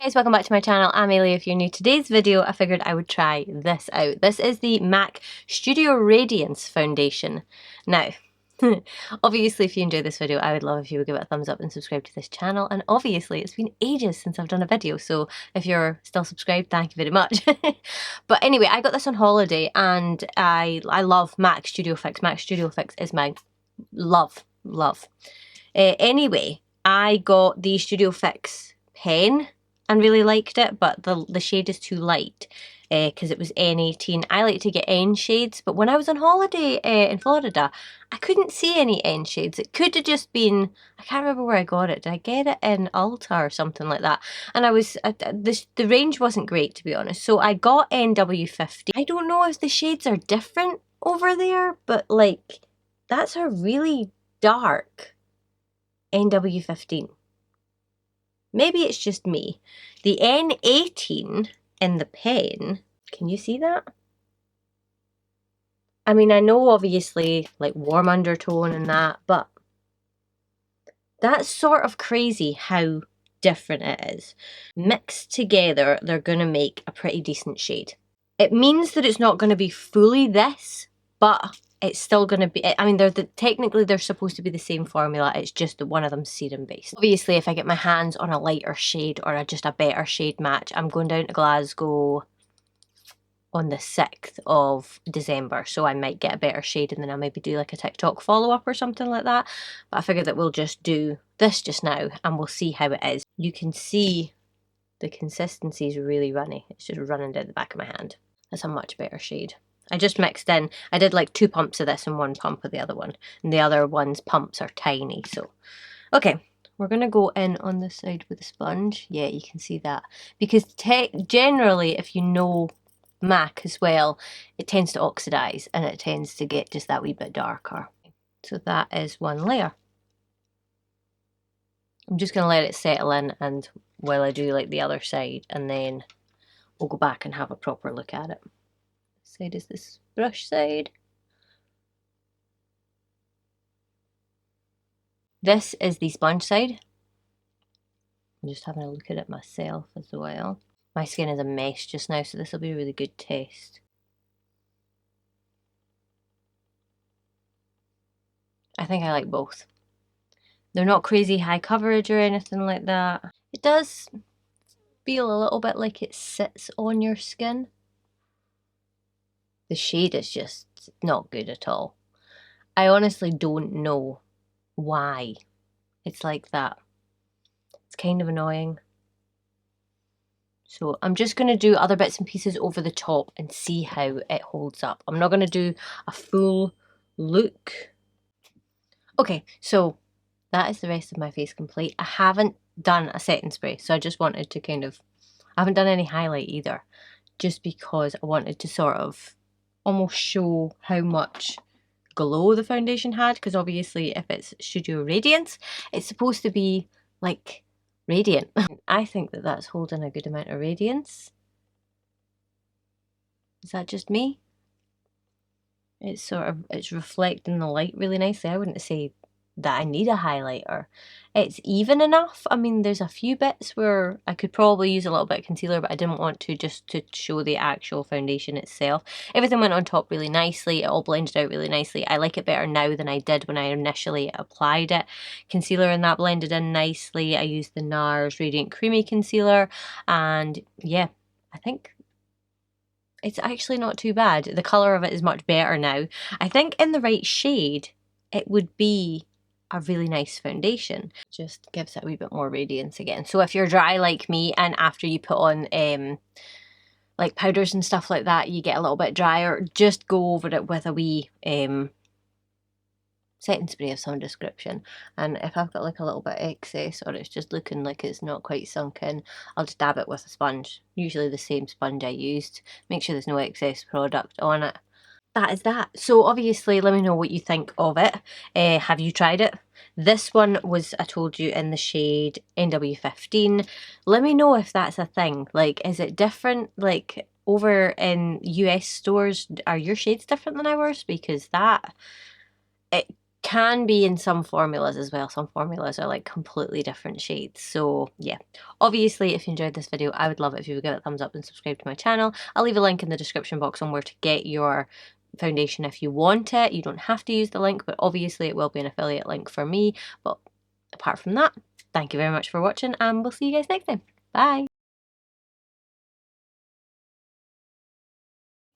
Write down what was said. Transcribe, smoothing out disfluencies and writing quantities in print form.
Hey guys, welcome back to my channel. I'm Ailey. If you're new to today's video, I figured I would try this out. This is the MAC Studio Radiance Foundation. Now, obviously if you enjoyed this video, I would love if you would give it a thumbs up and subscribe to this channel. And obviously it's been ages since I've done a video, so if you're still subscribed, thank you very much. But anyway, I got this on holiday and I love MAC Studio Fix. MAC Studio Fix is my love. Anyway, I got the Studio Fix pen and really liked it, but the shade is too light because it was N18. I like to get N shades, but when I was on holiday in Florida, I couldn't see any N shades. It could have just been, I can't remember where I got it. Did I get it in Ulta or something like that? And the range wasn't great, to be honest. So I got NW50. I don't know if the shades are different over there, but like, that's a really dark NW15. Maybe it's just me. The N18 in the pen, can you see that? I mean, I know obviously like warm undertone and that, but that's sort of crazy how different it is. Mixed together, they're gonna make a pretty decent shade. It means that it's not gonna be fully this, but it's still going to be, I mean, technically they're supposed to be the same formula, it's just that one of them's serum based. Obviously, if I get my hands on a lighter shade or just a better shade match, I'm going down to Glasgow on the 6th of December, so I might get a better shade and then I'll maybe do like a TikTok follow-up or something like that. But I figured that we'll just do this just now and we'll see how it is. You can see the consistency is really runny. It's just running down the back of my hand. That's a much better shade. I just mixed in, I did like 2 pumps of this and 1 pump of the other one. And the other one's pumps are tiny, so. Okay, we're gonna go in on this side with a sponge. Yeah, you can see that. Because generally, if you know MAC as well, it tends to oxidize and it tends to get just that wee bit darker. So that is one layer. I'm just gonna let it settle in and while I do like the other side, and then we'll go back and have a proper look at it. Side is this brush side. This is the sponge side. I'm just having a look at it myself as well. My skin is a mess just now, so this will be a really good test. I think I like both. They're not crazy high coverage or anything like that. It does feel a little bit like it sits on your skin. The shade is just not good at all. I honestly don't know why it's like that. It's kind of annoying. So I'm just going to do other bits and pieces over the top and see how it holds up. I'm not going to do a full look. Okay, so that is the rest of my face complete. I haven't done a setting spray, so I just wanted to I haven't done any highlight either, just because I wanted to sort of almost show how much glow the foundation had, because obviously if it's Studio Radiance, it's supposed to be like radiant. I think that that's holding a good amount of radiance. Is that just me? It's reflecting the light really nicely. I wouldn't say that I need a highlighter. It's even enough. I mean, there's a few bits where I could probably use a little bit of concealer, but I didn't want to, just to show the actual foundation itself. Everything went on top really nicely. It all blended out really nicely. I like it better now than I did when I initially applied it. Concealer and that blended in nicely. I used the NARS Radiant Creamy Concealer, and yeah, I think it's actually not too bad. The colour of it is much better now. I think in the right shade, it would be a really nice foundation. Just gives it a wee bit more radiance again. So if you're dry like me and after you put on like powders and stuff like that, you get a little bit drier, just go over it with a wee setting spray of some description. And if I've got like a little bit excess or it's just looking like it's not quite sunk in, I'll just dab it with a sponge, usually the same sponge I used. Make sure there's no excess product on it. That is that. So obviously let me know what you think of it. Have you tried it? This one was, I told you, in the shade NW15. Let me know if that's a thing. Like, is it different? Like, over in US stores, are your shades different than ours? Because can be in some formulas as well. Some formulas are like completely different shades. So yeah, obviously if you enjoyed this video, I would love it if you would give it a thumbs up and subscribe to my channel. I'll leave a link in the description box on where to get your foundation if you want it. You don't have to use the link, but obviously it will be an affiliate link for me. But apart from that, thank you very much for watching, and we'll see you guys next time. Bye.